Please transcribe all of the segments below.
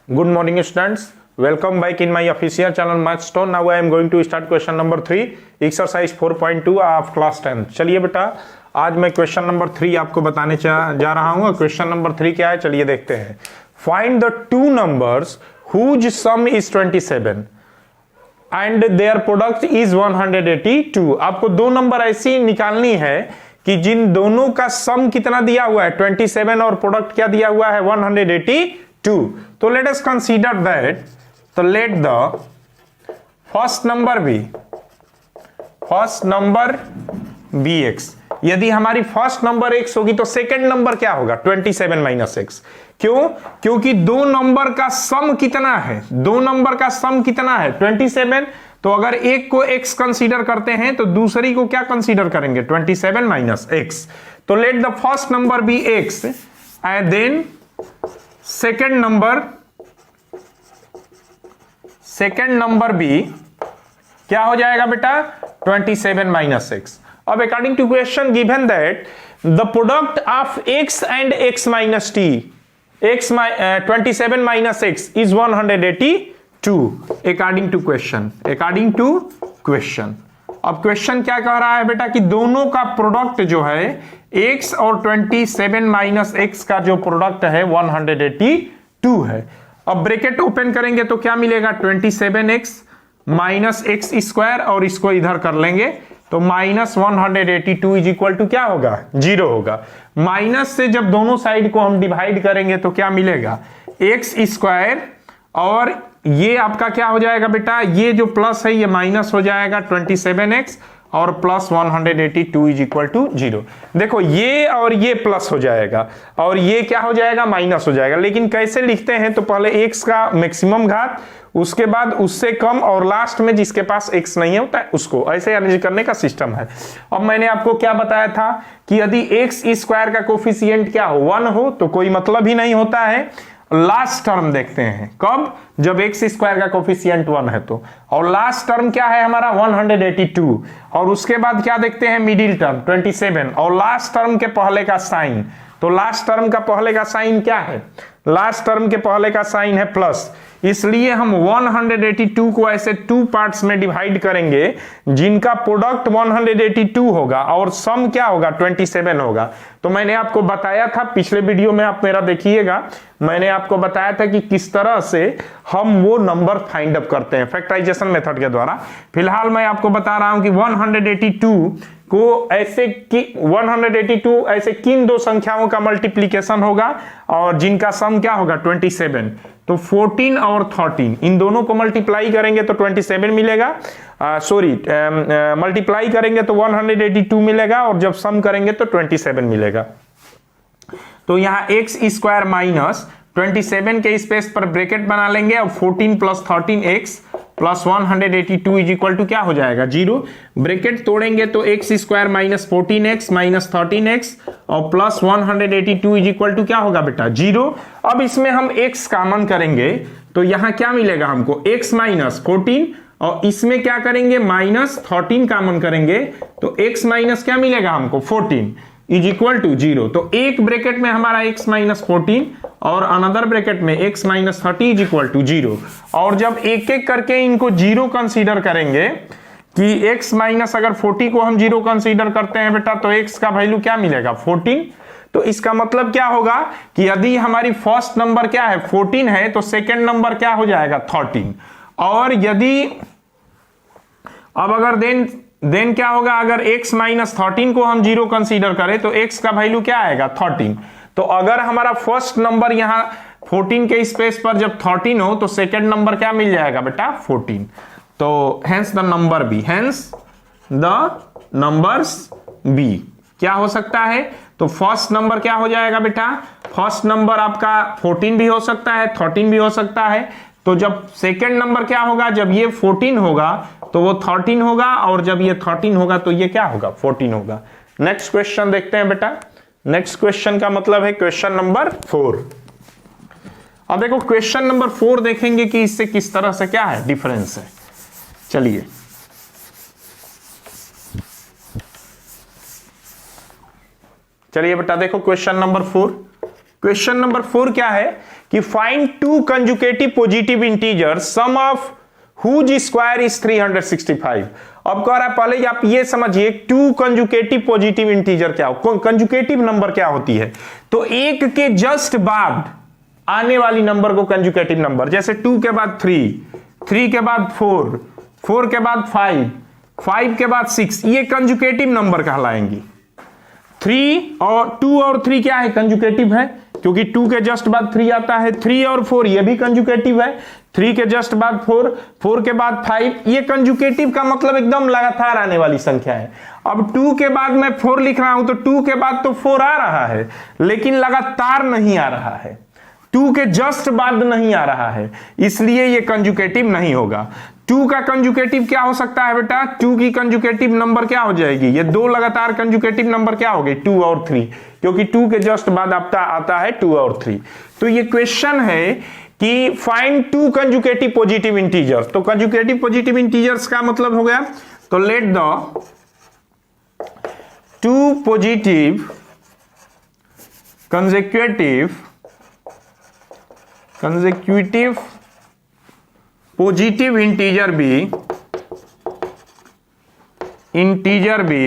Good morning students, welcome back in my official channel Mathstone. Now I am going to start question number 3 exercise 4.2 of class 10. चलिए बेटा आज मैं question number 3 आपको बताने जा रहा हूँ। क्वेश्चन नंबर 3 क्या है चलिए देखते हैं। Find the two numbers whose sum is 27 and their product is 182. आपको दो नंबर ऐसी निकालनी है कि जिन दोनों का सम कितना दिया हुआ है 27 और प्रोडक्ट क्या दिया हुआ है 182. तो लेट अस कंसीडर दैट, तो let the first number be X. यदि हमारी फर्स्ट नंबर एक्स होगी तो सेकंड नंबर क्या होगा 27 माइनस एक्स। क्यों? क्योंकि दो नंबर का सम कितना है, दो नंबर का सम कितना है 27। तो अगर एक को x कंसीडर करते हैं तो दूसरी को क्या कंसीडर करेंगे 27 माइनस एक्स। तो let the first number be x and then second number be क्या हो जाएगा बेटा 27 माइनस एक्स। अब according to question given that the product of x and x minus T, x 27 minus X is 182 according to question. अब question क्या कह रहा है बेटा कि दोनों का प्रोडक्ट जो है x और 27 माइनस एक्स का जो प्रोडक्ट है 182 है। अब ब्रैकेट ओपन करेंगे तो क्या मिलेगा 27x माइनस एक्स स्क्वायर और इसको इधर कर लेंगे तो माइनस 182 इज इक्वल टू क्या होगा 0 होगा। माइनस से जब दोनों साइड को हम डिवाइड करेंगे तो क्या मिलेगा एक्स स्क्वायर और ये आपका क्या हो जाएगा बेटा, ये जो प्लस है ये माइनस हो जाएगा 27x और प्लस 182 इज इक्वल टू 0। देखो ये और ये प्लस हो जाएगा और ये क्या हो जाएगा माइनस हो जाएगा। लेकिन कैसे लिखते हैं तो पहले x का मैक्सिमम घात, उसके बाद उससे कम और लास्ट में जिसके पास x नहीं होता है उसको, ऐसे अरेंज करने का सिस्टम है। अब मैंने आपको क्या बताया था कि यदि x स्क्वायर का कोफिशिएंट क्या हो 1 हो तो कोई मतलब ही नहीं होता है। लास्ट टर्म देखते हैं कब, जब एक्स स्क्वायर का कोफिशिएंट 1 है तो, और लास्ट टर्म क्या है हमारा 182 और उसके बाद क्या देखते हैं मिडिल टर्म 27 और लास्ट टर्म के पहले का साइन। तो लास्ट टर्म का पहले का साइन क्या है, लास्ट टर्म के पहले का साइन है प्लस, इसलिए हम 182 को ऐसे 2 पार्ट्स में डिवाइड करेंगे जिनका प्रोडक्ट 182 होगा और सम क्या होगा 27 होगा। तो मैंने आपको बताया था पिछले वीडियो में, आप मेरा देखिएगा, मैंने आपको बताया था कि किस तरह से हम वो नंबर फाइंड अप करते हैं फैक्टराइजेशन मेथड के द्वारा। फिलहाल मैं आपको बता रहा हूं कि 182 को ऐसे कि 182 ऐसे किन दो संख्याओं का मल्टीप्लीकेशन होगा और जिनका सम क्या होगा 27। तो 14 और 13 इन दोनों को मल्टीप्लाई करेंगे तो 27 मिलेगा, मल्टीप्लाई करेंगे तो 182 मिलेगा और जब सम करेंगे तो 27 मिलेगा। तो यहां एक्स स्क्वायर माइनस 27 के स्पेस पर ब्रैकेट बना लेंगे और 14 plus 13x plus 182 is equal to क्या हो जाएगा 0। ब्रैकेट तोड़ेंगे तो x square minus 14x minus 13x और प्लस 182 इज इक्वल टू क्या होगा बेटा 0। अब इसमें हम x कॉमन करेंगे तो यहां क्या मिलेगा हमको x माइनस 14 और इसमें क्या करेंगे माइनस 13 कॉमन करेंगे तो x माइनस क्या मिलेगा हमको 14 इज इक्वल टू 0। तो एक ब्रैकेट में हमारा x माइनस 14 और अनदर ब्रैकेट में x minus 30 is equal to 0। और जब एक एक करके इनको 0 कंसीडर करेंगे कि x माइनस अगर 40 को हम 0 कंसीडर करते हैं बेटा तो x का वैल्यू क्या मिलेगा 14। तो इसका मतलब क्या होगा कि यदि हमारी फर्स्ट नंबर क्या है 14 है तो सेकेंड नंबर क्या हो जाएगा 13। और यदि अब अगर देन क्या होगा, अगर x माइनस 13 को हम 0 कंसीडर करें तो x का वैल्यू क्या आएगा 13। तो अगर हमारा फर्स्ट नंबर यहां 14 के स्पेस पर जब 13 हो तो सेकंड नंबर क्या मिल जाएगा बेटा 14। तो hence the number be, hence the numbers be क्या हो सकता है, तो फर्स्ट नंबर क्या हो जाएगा बेटा, फर्स्ट नंबर आपका 14 भी हो सकता है 13 भी हो सकता है। तो जब सेकेंड नंबर क्या होगा, जब ये 14 होगा तो वो 13 होगा और जब ये 13 होगा तो ये क्या होगा 14 होगा। नेक्स्ट क्वेश्चन देखते हैं बेटा। नेक्स्ट क्वेश्चन का मतलब है क्वेश्चन नंबर 4। अब देखो क्वेश्चन नंबर 4 देखेंगे कि इससे किस तरह से क्या है डिफरेंस है। चलिए बेटा देखो क्वेश्चन नंबर 4 क्वेश्चन नंबर 4 क्या है कि find two consecutive positive integer sum of whose square is 365। अब कह रहा है पहले आप ये समझिए टू कंजुकेटिव पॉजिटिव इंटीजर क्या हो, कंजुकेटिव नंबर क्या होती है। तो एक के जस्ट बाद आने वाली नंबर को कंजुकेटिव नंबर, जैसे 2 के बाद 3, 3 के बाद 4, 4 के बाद 5, 5 के बाद 6, ये कंजुकेटिव नंबर कहलाएंगी। 3 और 2 और 3 क्या है, कंजुकेटिव है, क्योंकि 2 के जस्ट बाद 3 आता है। 3 और 4 ये भी कंजुकेटिव है। 3 के जस्ट बाद 4, 4 के बाद 5, ये कंजुकेटिव का मतलब एकदम लगातार आने वाली संख्या है। अब 2 के बाद मैं 4 लिख रहा हूं तो 2 के बाद तो 4 आ रहा है, लेकिन लगातार नहीं आ रहा है, 2 के जस्ट बाद नहीं आ रहा है, इसलिए ये कंजुकेटिव नहीं होगा। 2 का कंजुकेटिव क्या हो सकता है बेटा, 2 की कंजुकेटिव नंबर क्या हो जाएगी, ये दो लगातार कंजुकेटिव नंबर क्या हो गई, 2 और 3, क्योंकि 2 के जस्ट बाद आता है 2 और 3। तो ये क्वेश्चन है कि find two consecutive positive integers. तो कंजुकेटिव पॉजिटिव इंटीजर्स का मतलब हो गया, तो let the two positive consecutive positive integer भी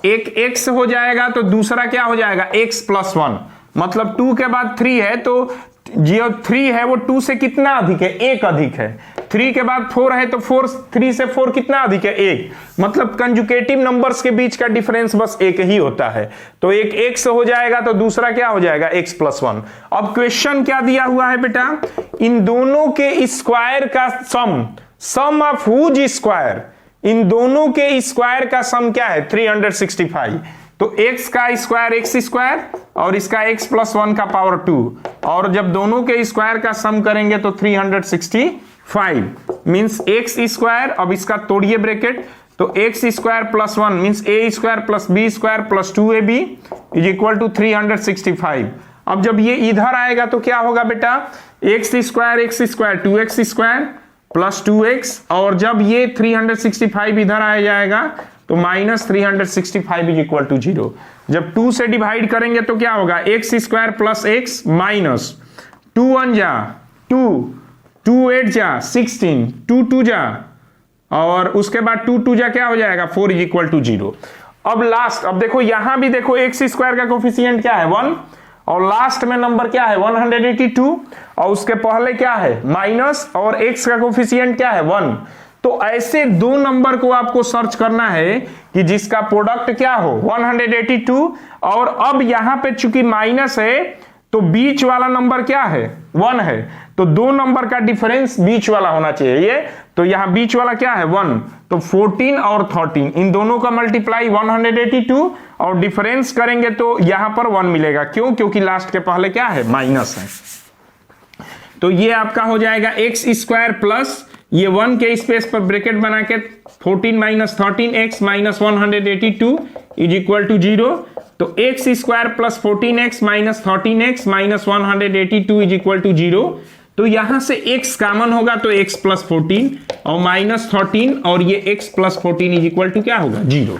एक x हो जाएगा तो दूसरा क्या हो जाएगा, x प्लस 1। मतलब 2 के बाद 3 है तो जो 3 है वो 2 से कितना अधिक है, 1 अधिक है। 3 के बाद 4 है तो 3 से 4 कितना अधिक है, 1। मतलब कंजुकेटिव नंबर्स के बीच का डिफरेंस बस 1 ही होता है। तो एक x हो जाएगा तो दूसरा क्या हो जाएगा, x प्लस 1। अब क्वेश्चन क्या दिया हुआ है बेटा, इन दोनों के स्क्वायर का सम ऑफ हुज स्क्वायर, इन दोनों के स्क्वायर का सम क्या है, 365। तो x का स्क्वायर x स्क्वायर और इसका x प्लस 1 का पावर 2, और जब दोनों के स्क्वायर का सम करेंगे तो 365 मींस x स्क्वायर। अब इसका तोड़िए ब्रैकेट, तो x square plus 1 means a square plus b square plus 2ab is equal to 365। अब जब ये इधर आएगा तो क्या होगा बेटा, x square 2x square plus 2x, और जब ये 365 इधर आ जाएगा तो माइनस 365 इज इक्वल टू 0। जब 2 से डिवाइड करेंगे तो क्या होगा, x square plus x minus 2 1 जा 2, 2 8 जा 16, 2 2 जा, और उसके बाद 2 2 जा क्या हो जाएगा, 4 इज इक्वल टू 0। अब लास्ट, अब देखो यहां भी देखो x स्क्वायर का कोफिशिएंट क्या है, 1, और लास्ट में नंबर क्या है 182, और उसके पहले क्या है माइनस, और x का कोफिशिएंट क्या है 1। तो ऐसे दो नंबर को आपको सर्च करना है कि जिसका प्रोडक्ट क्या हो 182, और अब यहां पे चूंकि माइनस है तो बीच वाला नंबर क्या है 1 है, तो दो नंबर का डिफरेंस बीच वाला होना चाहिए। तो यहां बीच वाला क्या है 1, तो 14 और 13 इन दोनों का मल्टीप्लाई 182 और डिफरेंस करेंगे तो यहां पर 1 मिलेगा। क्यों, क्योंकि लास्ट के पहले क्या है माइनस है। तो ये आपका हो जाएगा x स्क्वायर प्लस ये 1 के स्पेस पर ब्रैकेट बना के 14 minus 13x minus 182 is equal to 0। तो x square plus 14x minus 13x minus 182 is equal to 0। तो यहां से x कॉमन होगा तो x प्लस 14 और माइनस 13, और ये x plus 14 is equal to क्या होगा 0,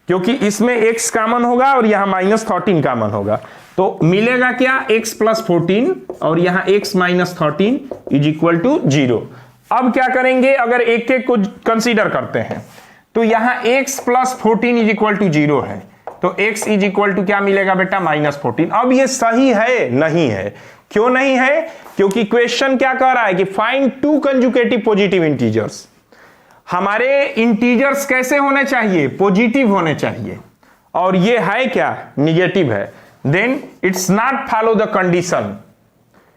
क्योंकि इसमें x कॉमन होगा और यहां माइनस 13 कॉमन होगा। तो मिलेगा क्या, x प्लस 14 और यहां x minus 13 is equal to 0। अब क्या करेंगे, अगर एक एक को कंसीडर करते हैं तो यहां x plus 14 is equal to 0 है, तो x इज इक्वल टू क्या मिलेगा बेटा माइनस 14। अब ये सही है, नहीं है, क्यों नहीं है, क्योंकि क्वेश्चन क्या कह रहा है कि find two consecutive positive integers. हमारे इंटीजर्स कैसे होने चाहिए, पॉजिटिव होने चाहिए, और ये है क्या, निगेटिव है। Then it's not follow the condition,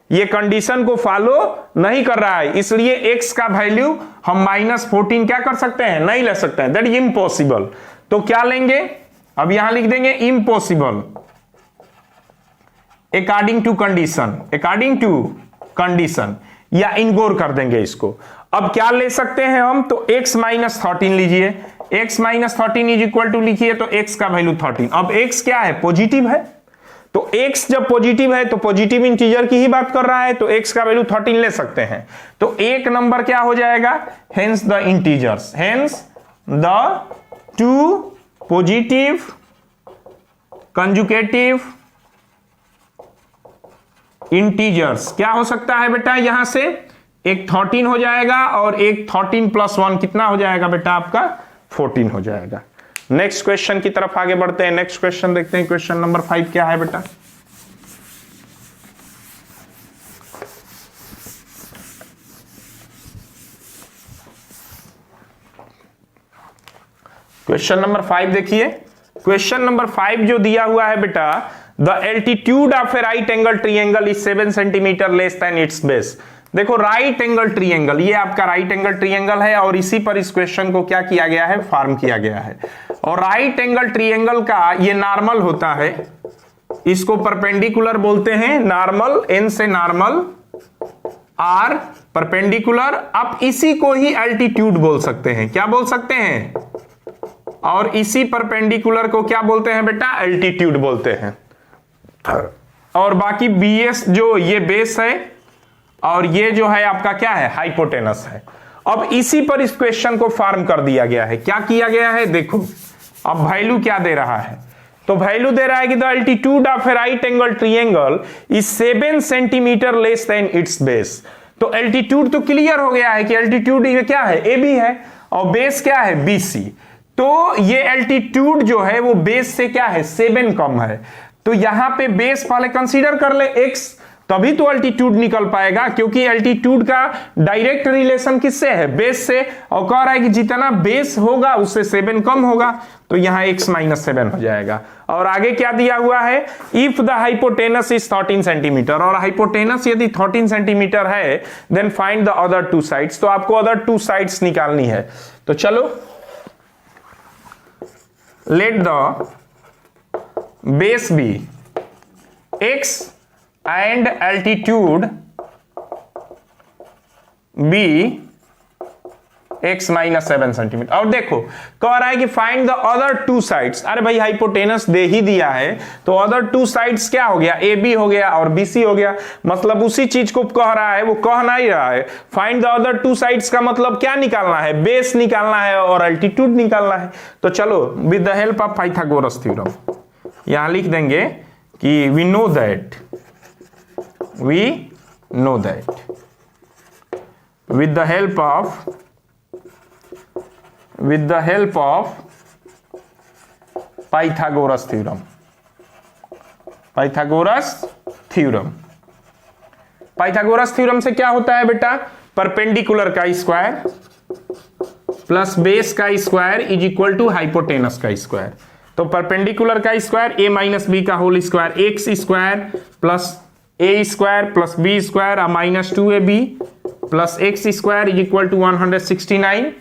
ये कंडीशन को फॉलो नहीं कर रहा है, इसलिए x का वैल्यू हम माइनस 14 क्या कर सकते हैं, नहीं ले सकते हैं, दैट इज इम्पॉसिबल। तो क्या लेंगे, अब यहां लिख देंगे इम्पॉसिबल अकॉर्डिंग टू कंडीशन, या इनगोर कर देंगे इसको। अब क्या ले सकते हैं हम, तो x माइनस 13 लीजिए, x minus 13 is equal to लिखिए तो x का वैल्यू 13। अब x क्या है, पॉजिटिव है, तो x जब पॉजिटिव है तो पॉजिटिव इंटीजर की ही बात कर रहा है, तो x का वैल्यू 13 ले सकते हैं। तो एक नंबर क्या हो जाएगा, hence the integers, hence the two positive conjugative integers क्या हो सकता है बेटा, यहां से एक 13 हो जाएगा और एक 13 + 1 कितना हो जाएगा बेटा आपका 14 हो जाएगा। नेक्स्ट क्वेश्चन की तरफ आगे बढ़ते हैं। नेक्स्ट क्वेश्चन देखते हैं, क्वेश्चन नंबर 5 क्या है बेटा। क्वेश्चन नंबर 5 देखिए, क्वेश्चन नंबर 5 जो दिया हुआ है बेटा, the altitude of a right angle triangle is 7 centimetre less than its base. देखो राइट एंगल ट्रीएंगल, ये आपका राइट एंगल ट्रीएंगल है और इसी पर इस क्वेश्चन को क्या किया गया है, फॉर्म किया गया है। और राइट एंगल ट्रीएंगल का ये नॉर्मल होता है, इसको परपेंडिकुलर बोलते हैं, नॉर्मल एन से नॉर्मल आर परपेंडिकुलर। आप इसी को ही एल्टीट्यूड बोल सकते हैं, क्या बोल सकते हैं, और इसी परपेंडिकुलर को क्या बोलते हैं बेटा, एल्टीट्यूड बोलते हैं। और बाकी बीएस जो ये बेस है और ये जो है आपका क्या है, हाइपोटेनस है। अब इसी पर इस क्वेश्चन को फॉर्म कर दिया गया है। क्या किया गया है, देखो अब वैल्यू क्या दे रहा है, तो वैल्यू दे रहा है कि the altitude of a right angle triangle is 7 centimetre less than its base. तो एल्टीट्यूड तो क्लियर हो गया है कि एल्टीट्यूड ये क्या है, ए बी है, और बेस क्या है, बी सी। तो ये एल्टीट्यूड जो है वो बेस से क्या है, 7 कम है। तो यहां पे बेस पहले कंसीडर कर ले x, तभी तो एल्टीट्यूड निकल पाएगा, क्योंकि एल्टीट्यूड का डायरेक्ट रिलेशन किससे है, बेस से। और कह रहा है कि जितना बेस होगा उससे 7 कम होगा, तो यहां x - 7 हो जाएगा। और आगे क्या दिया हुआ है, if the hypotenuse is 13 centimetre, और हाइपोटेनस यदि 13 सेंटीमीटर है, then find the other 2 sides. तो आपको अदर 2 साइड्स निकालनी है। तो चलो, let the base be x and altitude be x - 7 centimetre. और देखो कह रहा है कि फाइंड द अदर 2 साइड्स। अरे भाई हाइपोटेनस दे ही दिया है, तो अदर 2 साइड्स क्या हो गया, ए बी हो गया और बी सी हो गया। मतलब उसी चीज को कह रहा है, वो कह नहीं रहा है। फाइंड द अदर 2 साइड्स का मतलब क्या निकालना है, बेस निकालना है और अल्टीट्यूड निकालना है। तो चलो, with the help of Pythagoras theorem यहां लिख देंगे कि we know that with the help of Pythagoras theorem। Pythagoras theorem से क्या होता है बेटा, परपेंडिकुलर का स्क्वायर प्लस बेस का square is equal to hypotenuse का स्क्वायर। तो परपेंडिकुलर का स्क्वायर a - b का whole square, x square plus a square plus b square -2ab plus x square is equal to 169।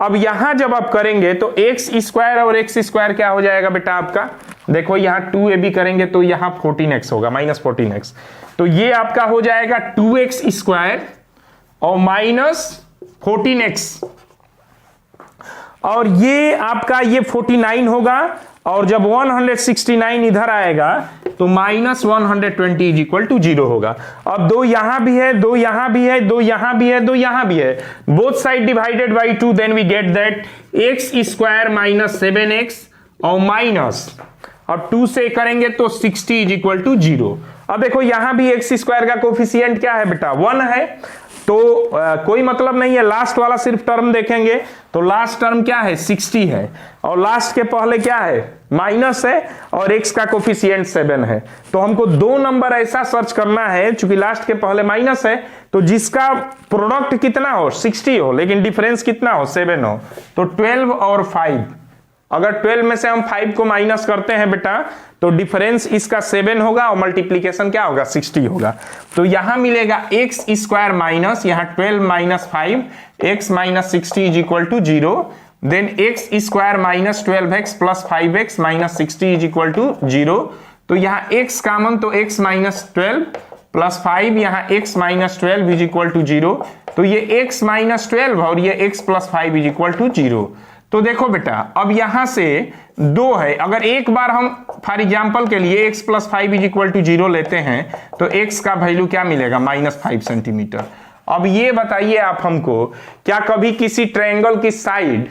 अब यहां जब आप करेंगे तो x स्क्वायर और x स्क्वायर क्या हो जाएगा बेटा आपका, देखो यहां 2ab करेंगे तो यहां 14x होगा, -14x। तो ये आपका हो जाएगा 2x स्क्वायर और -14x, और ये आपका ये 49 होगा। और जब 169 इधर आएगा तो -120 इज इक्वल टू 0 होगा। अब 2 यहां भी है, 2 यहां भी है, 2 यहां भी है, 2 यहां भी है, both side divided by 2, then we get that x square -7x और माइनस, और 2 से करेंगे तो 60 इज इक्वल टू 0। अब देखो यहां भी x स्क्वायर का कोफिशिएंट क्या है बेटा, 1 है, तो कोई मतलब नहीं है, लास्ट वाला सिर्फ टर्म देखेंगे तो लास्ट टर्म क्या है, 60 है, और लास्ट के पहले क्या है, माइनस है, और x का कोफिशिएंट 7 है। तो हमको 2 नंबर ऐसा सर्च करना है, चूंकि लास्ट के पहले माइनस है, तो जिसका प्रोडक्ट कितना हो, 60 हो, लेकिन डिफरेंस कितना हो, 7 हो। तो 12 और 5, अगर 12 में से हम 5 को माइनस करते हैं बेटा, तो डिफरेंस इसका 7 होगा और मल्टीप्लीकेशन क्या होगा, 60 होगा। तो यहां मिलेगा x स्क्वायर माइनस, यहां 12 - 5, x - 60 is equal to 0, then x square -12x plus 5x -60 is equal to 0। तो यहां x कॉमन, तो x - 12 प्लस 5, यहां x - 12 इज इक्वल टू 0। तो ये x - 12 और ये x plus 5 is equal to 0। तो देखो बेटा, अब यहां से 2 है, अगर एक बार हम फॉर एग्जांपल के लिए x plus 5 is equal to 0 लेते हैं तो x का वैल्यू क्या मिलेगा, -5 सेंटीमीटर। अब ये बताइए आप हमको, क्या कभी किसी ट्रायंगल की साइड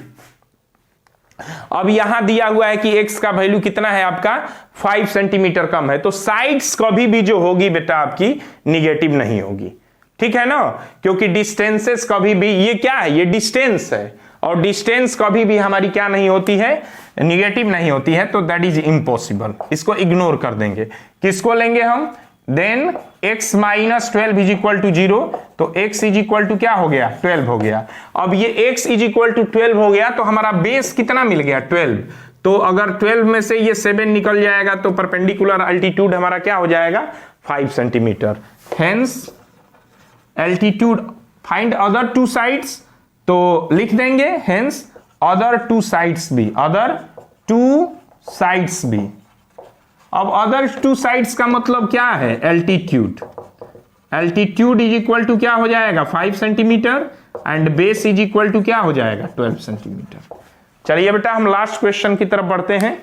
अब यहां दिया हुआ है कि x का वैल्यू कितना है आपका 5 सेंटीमीटर कम है, तो साइड्स कभी भी जो होगी बेटा आपकी निगेटिव नहीं होगी, ठीक है ना, क्योंकि डिस्टेंसेस कभी भी, ये क्या है, ये डिस्टेंस है और डिस्टेंस कभी भी हमारी क्या नहीं होती है, निगेटिव नहीं होती है, तो दैट इज इम्पॉसिबल, इसको इग्नोर कर देंगे। किसको लेंगे हम, then x minus 12 is equal to 0, तो x इज इक्वल टू क्या हो गया, 12 हो गया। अब ये x इज इक्वल टू 12 हो गया तो हमारा बेस कितना मिल गया, 12, तो अगर 12 में से ये 7 निकल जाएगा तो परपेंडिकुलर अल्टीट्यूड हमारा क्या हो जाएगा, 5 centimetre. Hence altitude, find other two sides, तो लिख देंगे हेंस अदर टू साइड्स भी, अदर टू साइड्स भी। अब अदर टू साइड्स का मतलब क्या है, altitude, altitude is equal to क्या हो जाएगा 5 centimetre and base is equal to क्या हो जाएगा 12 सेंटीमीटर। चलिए बेटा हम लास्ट क्वेश्चन की तरफ बढ़ते हैं।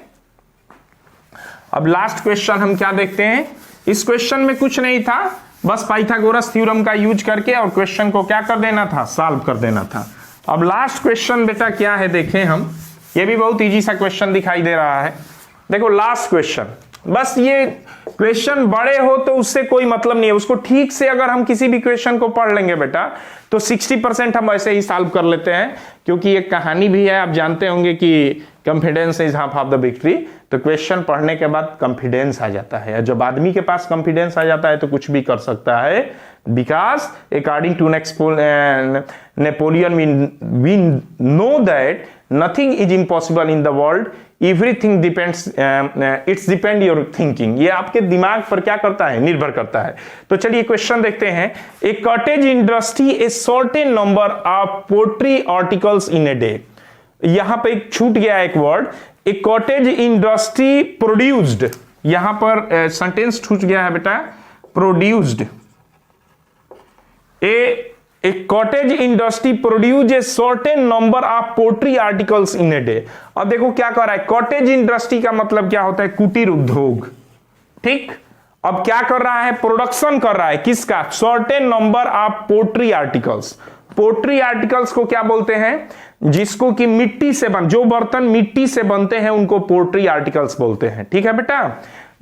अब लास्ट क्वेश्चन हम क्या देखते हैं, इस क्वेश्चन में कुछ नहीं था, बस पाइथागोरस थ्योरम का यूज करके और क्वेश्चन को क्या कर देना था, सॉल्व कर देना था। अब लास्ट क्वेश्चन बेटा क्या है देखें हम, ये भी बहुत इजी सा क्वेश्चन दिखाई दे रहा है। देखो लास्ट क्वेश्चन, बस ये क्वेश्चन बड़े हो तो उससे कोई मतलब नहीं है, उसको ठीक से अगर हम किसी भी क्वेश्चन को पढ़ लेंगे बेटा तो 60% हम ऐसे ही सॉल्व कर लेते हैं, क्योंकि एक कहानी भी है, आप जानते होंगे कि confidence is half of the victory. तो क्वेश्चन पढ़ने के बाद कॉन्फिडेंस आ जाता है, जब आदमी के पास कॉन्फिडेंस आ जाता है तो कुछ भी कर सकता है, because according to Napoleon we know that nothing is impossible in the world, everything depends, it's depend your thinking, ये आपके दिमाग पर क्या करता है, निर्भर करता है। तो चलिए क्वेश्चन देखते हैं। A cottage industry a certain number of poultry articles in a day, यहां पे छूट गया एक word, a cottage industry produced, यहां पर सेंटेंस छूट गया है बेटा, produced, A cottage industry produce a certain number of poultry articles in a day। अब देखो क्या कर रहा है, कॉटेज इंडस्ट्री का मतलब क्या होता है, कुटीर उद्योग, ठीक। अब क्या कर रहा है, प्रोडक्शन कर रहा है किसका, certain number of poultry articles. Poultry articles को क्या बोलते हैं, जिसको कि मिट्टी से जो बर्तन मिट्टी से बनते हैं उनको पोल्ट्री आर्टिकल्स बोलते हैं, ठीक है बेटा।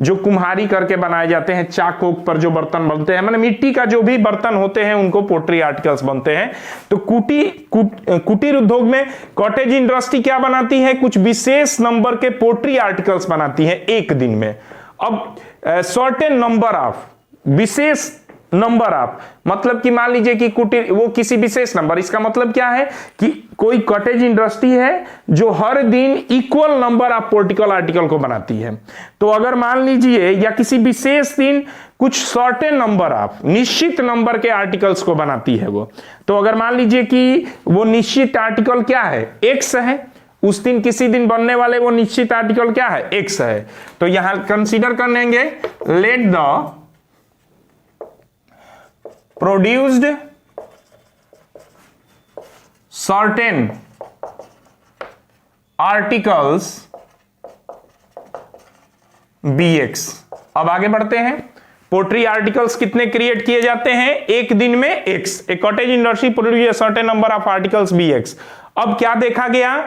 जो कुम्हारी करके बनाए जाते हैं, चाक ओक पर जो बर्तन बनते हैं, मतलब मिट्टी का जो भी बर्तन होते हैं उनको पोल्ट्री आर्टिकल्स बनते हैं। तो कुटीर उद्योग में कॉटेज इंडस्ट्री क्या बनाती है, कुछ विशेष नंबर के पोल्ट्री आर्टिकल्स बनाती है एक दिन में। अब सर्टेन नंबर ऑफ, विशेष नंबर ऑफ, मतलब कि मान लीजिए कि कुटीर वो किसी विशेष नंबर, इसका मतलब क्या है कि कोई कॉटेज इंडस्ट्री है जो हर दिन इक्वल नंबर ऑफ पोल्ट्रिकल आर्टिकल को बनाती है। तो अगर मान लीजिए या किसी विशेष दिन कुछ सर्टेन नंबर ऑफ, निश्चित नंबर के आर्टिकल्स को बनाती है वो, तो अगर मान लीजिए कि वो निश्चित आर्टिकल क्या है, एक्स है, उस दिन किसी दिन बनने वाले वो निश्चित आर्टिकल क्या है, एक्स है, तो यहां कंसीडर कर लेंगे let the produced certain articles bx। अब आगे बढ़ते हैं, पोल्ट्री आर्टिकल्स कितने क्रिएट किए जाते हैं एक दिन में, x। A cottage industry produce certain number of articles bx। अब क्या देखा गया,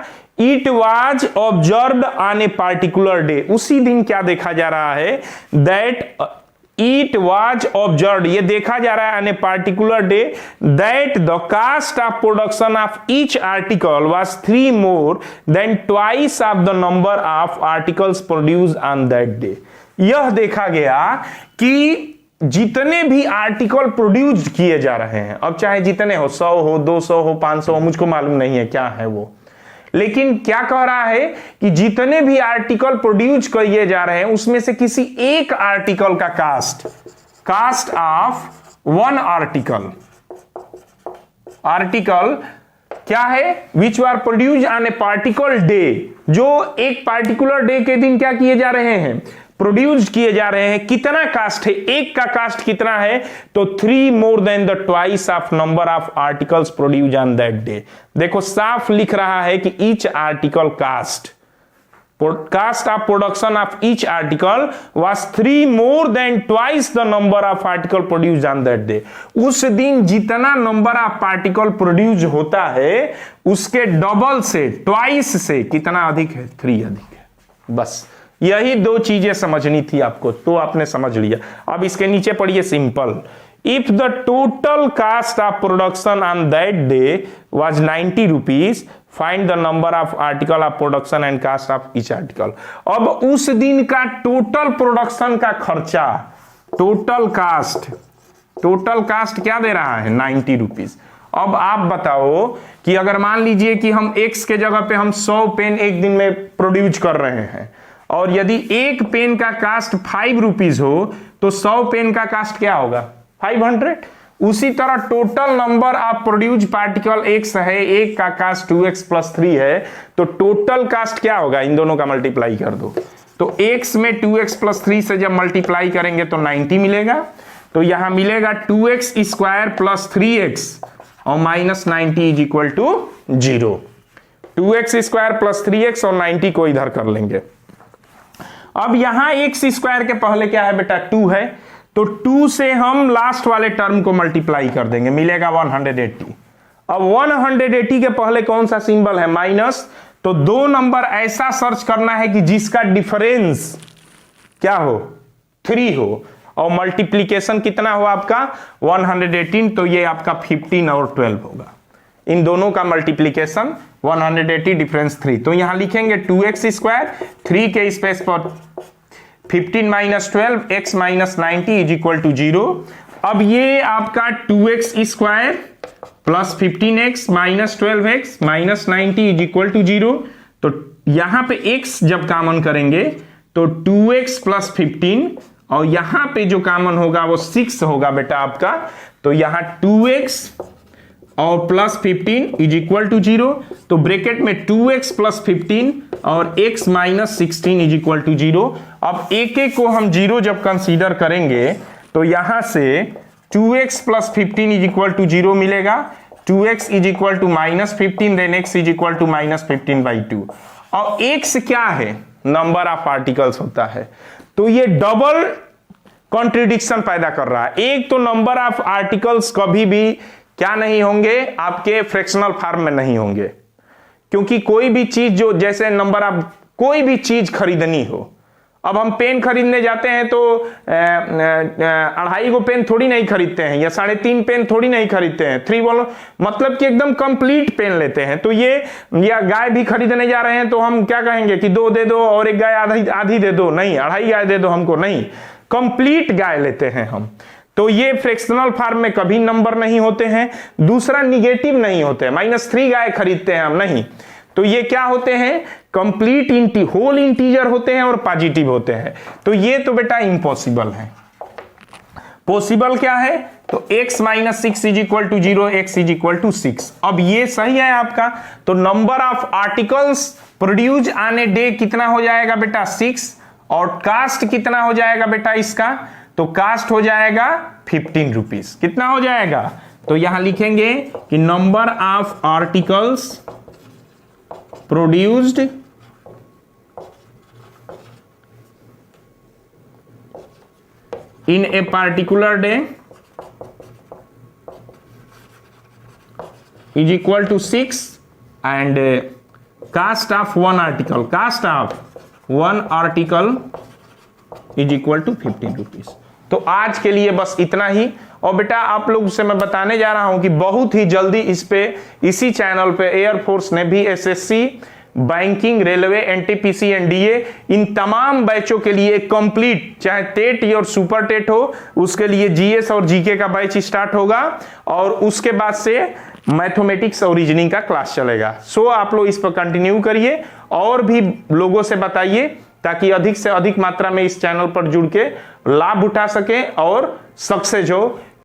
it was observed on a particular day, उसी दिन क्या देखा जा रहा है, दैट It was observed, ये देखा जा रहा है on a particular day that the cost of production of each article was 3 more than twice of the number of articles produced on that day। यह देखा गया कि जितने भी आर्टिकल प्रोड्यूस किए जा रहे हैं, अब चाहे जितने हो, 100 हो, 200 हो, 500 हो, मुझको मालूम नहीं है क्या है वो, लेकिन क्या कह रहा है कि जितने भी आर्टिकल प्रोड्यूस किए जा रहे हैं उसमें से किसी एक आर्टिकल का कास्ट ऑफ वन आर्टिकल क्या है, which are produce on a particular day, जो एक पार्टिकुलर डे के दिन क्या किए जा रहे हैं, प्रोड्यूस किए जा रहे हैं। कितना कास्ट है, एक का कास्ट कितना है, तो 3 more than the twice of number of articles produced on that day। देखो साफ लिख रहा है कि each article cost, cost of production of each article was 3 more than twice the number of article produced on that day. उस दिन जितना number of particle produce होता है उसके डबल से, ट्वाइस से कितना अधिक है? 3 अधिक है। बस यही 2 चीजें समझनी थी आपको, तो आपने समझ लिया। अब इसके नीचे पढ़िए simple. If the total cost of production on that day was 90 rupees, find the number of article of production and cost of each article. अब उस दिन का टोटल प्रोडक्शन का खर्चा, टोटल कास्ट क्या दे रहा है? 90 रुपीज। अब आप बताओ कि अगर मान लीजिए कि हम x के जगह पे हम 100 पेन एक दिन में प्रोड्यूस कर रहे हैं, और यदि एक पेन का कास्ट 5 रुपीज हो तो 100 पेन का कास्ट क्या होगा? 500। उसी तरह total number of produce particle x है, एक का कास्ट 2x + 3 है, तो टोटल कास्ट क्या होगा? इन दोनों का मल्टीप्लाई कर दो, तो x में 2x + 3 से जब मल्टीप्लाई करेंगे तो 90 मिलेगा। तो यहां मिलेगा 2x² + 3x और -90 = 0। 2x² + 3x और 90 को इधर कर लेंगे। अब यहां x² के पहले क्या है बेटा? 2 है, तो 2 से हम लास्ट वाले टर्म को मल्टीप्लाई कर देंगे, मिलेगा 180। अब 180 के पहले कौन सा सिंबल है? माइनस। तो 2 नंबर ऐसा सर्च करना है कि जिसका डिफरेंस क्या हो? 3 हो, और मल्टीप्लीकेशन कितना हो आपका? 118। तो ये आपका 15 और 12 होगा। इन दोनों का मल्टीप्लीकेशन 180 डिफरेंस 3। तो यहां लिखेंगे 2x², 3 के स्पेस पर 15 - 12 x - 90 = 0। अब ये आपका 2x² + 15x - 12x - 90 = 0। तो यहां पे x जब कॉमन करेंगे तो 2x + 15, और यहां पे जो कॉमन होगा वो 6 होगा बेटा आपका। तो यहां 2x और +15 = 0। तो ब्रैकेट में 2x + 15 और x - 16 = 0। अब एक को हम 0 जब कंसीडर करेंगे तो यहां से 2x + 15 = 0 मिलेगा, 2x = -15, देन x = -15/2। और x क्या है? नंबर ऑफ पार्टिकल्स होता है। तो ये डबल कॉन्ट्रडिक्शन पैदा कर रहा है। एक तो नंबर ऑफ आर्टिकल्स कभी भी क्या नहीं होंगे? आपके फ्रैक्शनल फॉर्म में नहीं होंगे, क्योंकि कोई भी चीज जो जैसे नंबर ऑफ कोई भी चीज खरीदनी हो, अब हम पेन खरीदने जाते हैं तो 2.5 गो पेन थोड़ी नहीं खरीदते हैं, या 3.5 पेन थोड़ी नहीं खरीदते हैं, 3 बोलो मतलब कि एकदम कंप्लीट पेन लेते हैं। तो ये, या गाय भी खरीदने जा रहे हैं तो हम क्या कहेंगे कि 2 दे दो और एक गाय आधी दे दो? नहीं, 2.5 गाय दे दो हमको, नहीं, कंप्लीट गाय लेते हैं हम। तो ये फ्रैक्शनल फॉर्म में कभी नंबर नहीं होते हैं। दूसरा, निगेटिव नहीं होते हैं, -3 गाय खरीदते हैं हम, नहीं। तो ये क्या होते हैं? कंप्लीट होल इंटीजर होते हैं और पॉजिटिव होते हैं। तो ये तो बेटा इम्पॉसिबल है। पॉसिबल क्या है? तो x - 6 = 0, x = 6। अब ये सही है आपका। तो number of articles produce on a day कितना हो जाएगा बेटा? 6। और कास्ट कितना हो जाएगा बेटा इसका? तो कास्ट हो जाएगा 15 रुपीज। कितना हो जाएगा? तो यहां लिखेंगे कि number of articles produced in A particular day = 6 and cost of one article = 15 rupees. तो आज के लिए बस इतना ही। और बेटा आप लोग से मैं बताने जा रहा हूं कि बहुत ही जल्दी इसी चैनल पे एयरफोर्स ने भी SSC, banking, railway, NTPC, NDA, इन तमाम बैचों के लिए कंप्लीट, चाहे टेट और सुपर टेट हो, उसके लिए जीएस और जीके का बैच स्टार्ट होगा, और उसके बाद से मैथमेटिक्स और रीजनिंग का क्लास चलेगा। सो आप लोग इस पर कंटिन्यू करिए और भी लोगों से बताइए, ताकि अधिक से अधिक मात्रा में इस चैनल पर जुड़ के लाभ उठा सके और सक्सेस हो